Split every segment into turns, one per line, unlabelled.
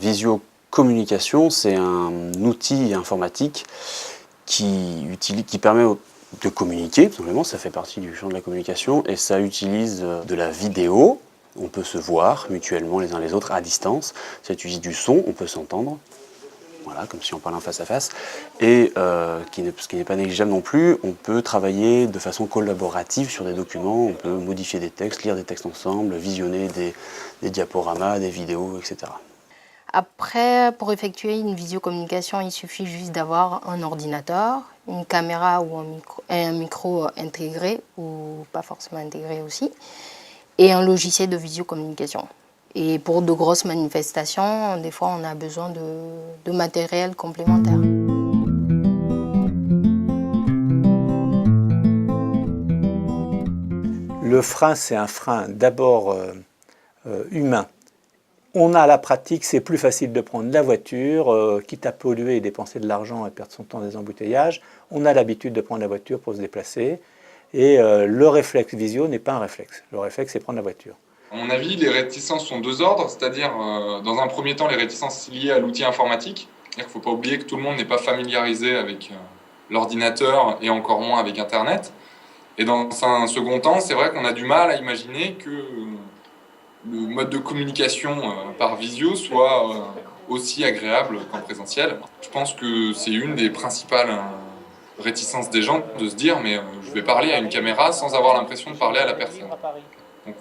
visiocommunication, c'est un outil informatique qui permet de communiquer, tout simplement, ça fait partie du champ de la communication, et ça utilise de la vidéo, on peut se voir mutuellement les uns les autres à distance, ça utilise du son, on peut s'entendre, voilà, comme si on parlait en face à face, et ce qui n'est pas négligeable non plus, on peut travailler de façon collaborative sur des documents, on peut modifier des textes, lire des textes ensemble, visionner des diaporamas, des vidéos, etc.
Après, pour effectuer une visiocommunication, il suffit juste d'avoir un ordinateur, une caméra ou un micro intégré, ou pas forcément intégré aussi, et un logiciel de visiocommunication. Et pour de grosses manifestations, des fois, on a besoin de matériel complémentaire.
Le frein, c'est un frein d'abord humain. On a à la pratique, c'est plus facile de prendre la voiture, quitte à polluer et dépenser de l'argent et perdre son temps dans des embouteillages. On a l'habitude de prendre la voiture pour se déplacer. Et le réflexe visio n'est pas un réflexe. Le réflexe, c'est prendre la voiture.
À mon avis, les réticences sont deux ordres, c'est-à-dire, dans un premier temps, les réticences liées à l'outil informatique. Il ne faut pas oublier que tout le monde n'est pas familiarisé avec l'ordinateur et encore moins avec Internet. Et dans un second temps, c'est vrai qu'on a du mal à imaginer que le mode de communication par visio soit aussi agréable qu'en présentiel. Je pense que c'est une des principales réticences des gens de se dire mais je vais parler à une caméra sans avoir l'impression de parler à la personne. Donc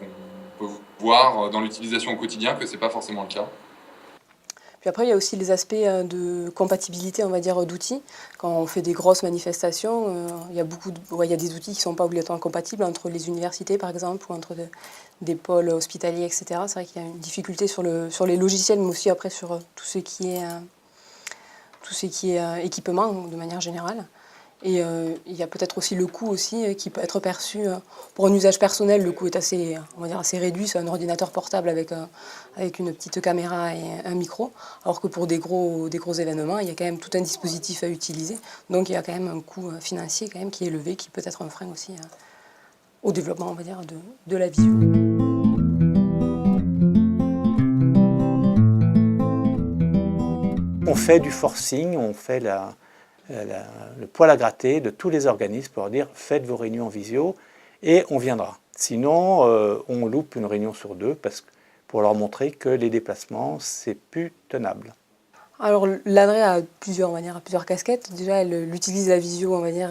on peut voir dans l'utilisation au quotidien que ce n'est pas forcément le cas.
Puis après, il y a aussi les aspects de compatibilité, on va dire, d'outils. Quand on fait des grosses manifestations, il y a des outils qui ne sont pas obligatoirement compatibles entre les universités, par exemple, ou entre des pôles hospitaliers, etc. C'est vrai qu'il y a une difficulté sur les logiciels, mais aussi après sur tout ce qui est équipement, de manière générale. Et il y a peut-être aussi le coût aussi, qui peut être perçu pour un usage personnel. Le coût est assez, on va dire, assez réduit. C'est un ordinateur portable avec une petite caméra et un micro. Alors que pour des gros événements, il y a quand même tout un dispositif à utiliser. Donc il y a quand même un coût financier quand même qui est élevé, qui peut être un frein aussi au développement, on va dire, de la visio.
On fait du forcing, on fait le poil à gratter de tous les organismes pour dire faites vos réunions en visio et on viendra. Sinon, on loupe une réunion sur deux pour leur montrer que les déplacements, c'est plus tenable. Alors l'ADRE a plusieurs casquettes. Déjà, elle utilise la visio, on va dire,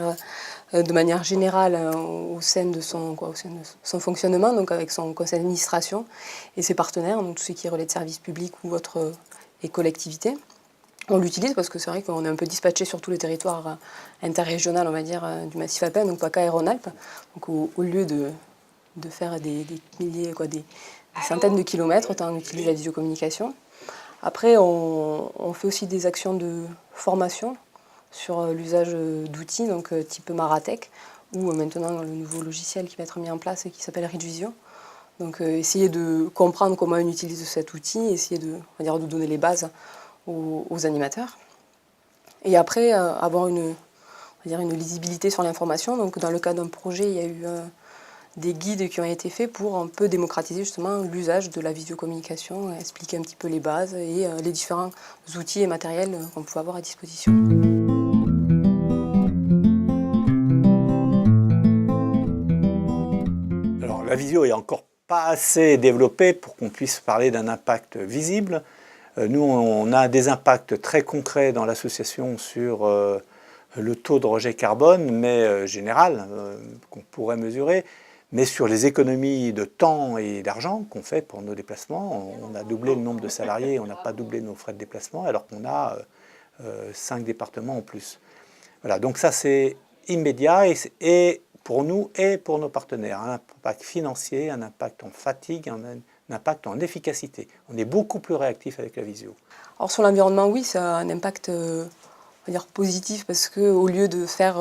de manière générale au sein de son fonctionnement, donc avec son conseil d'administration et ses partenaires, donc tout ce qui est relais de services publics ou autres et collectivités. On l'utilise parce que c'est vrai qu'on est un peu dispatché sur tous les territoires interrégionaux, on va dire, du massif alpin, donc PACA et Rhône-Alpes. Donc au lieu de faire des milliers, des centaines de kilomètres, autant on utilise la visiocommunication. Après, on fait aussi des actions de formation sur l'usage d'outils, donc type Maratec, ou maintenant le nouveau logiciel qui va être mis en place et qui s'appelle ReachVisio. Donc essayer de comprendre comment on utilise cet outil, essayer de donner les bases aux animateurs. Et après, avoir une lisibilité sur l'information. Donc dans le cas d'un projet, il y a eu des guides qui ont été faits pour un peu démocratiser justement l'usage de la visiocommunication, expliquer un petit peu les bases et les différents outils et matériels qu'on peut avoir à disposition. Alors la visio est encore pas assez développée pour qu'on puisse parler d'un impact visible. Nous, on a des impacts très concrets dans l'association sur le taux de rejet carbone, mais général, qu'on pourrait mesurer, mais sur les économies de temps et d'argent qu'on fait pour nos déplacements. On a doublé le nombre de salariés, on n'a pas doublé nos frais de déplacement, alors qu'on a 5 départements en plus. Voilà, donc ça c'est immédiat et pour nous et pour nos partenaires. Un impact financier, un impact en fatigue, un impact en efficacité. On est beaucoup plus réactif avec la visio. Alors sur l'environnement, oui, ça a un impact on va dire positif parce qu'au lieu de faire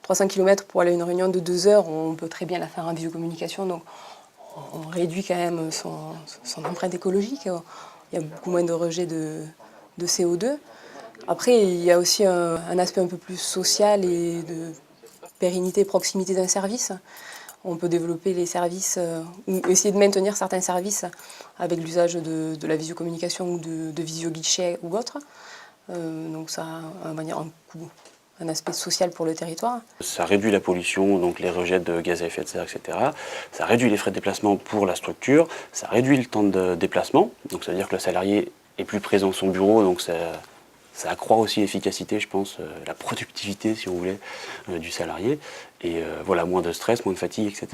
300 km pour aller à une réunion de 2 heures, on peut très bien la faire en visiocommunication. Donc on réduit quand même son empreinte écologique. Il y a beaucoup moins de rejet de CO2. Après, il y a aussi un aspect un peu plus social et de pérennité, proximité d'un service.
on peut développer les services ou essayer de maintenir certains services avec l'usage de la visio-communication ou de visio-guichet ou autre. Donc ça a un coût, un aspect social pour le territoire.
Ça réduit la pollution, donc les rejets de gaz à effet de serre, etc. Ça réduit les frais de déplacement pour la structure, ça réduit le temps de déplacement, donc ça veut dire que le salarié est plus présent dans son bureau, donc ça accroît aussi l'efficacité, je pense, la productivité, si on voulait, du salarié. Et voilà, moins de stress, moins de fatigue, etc.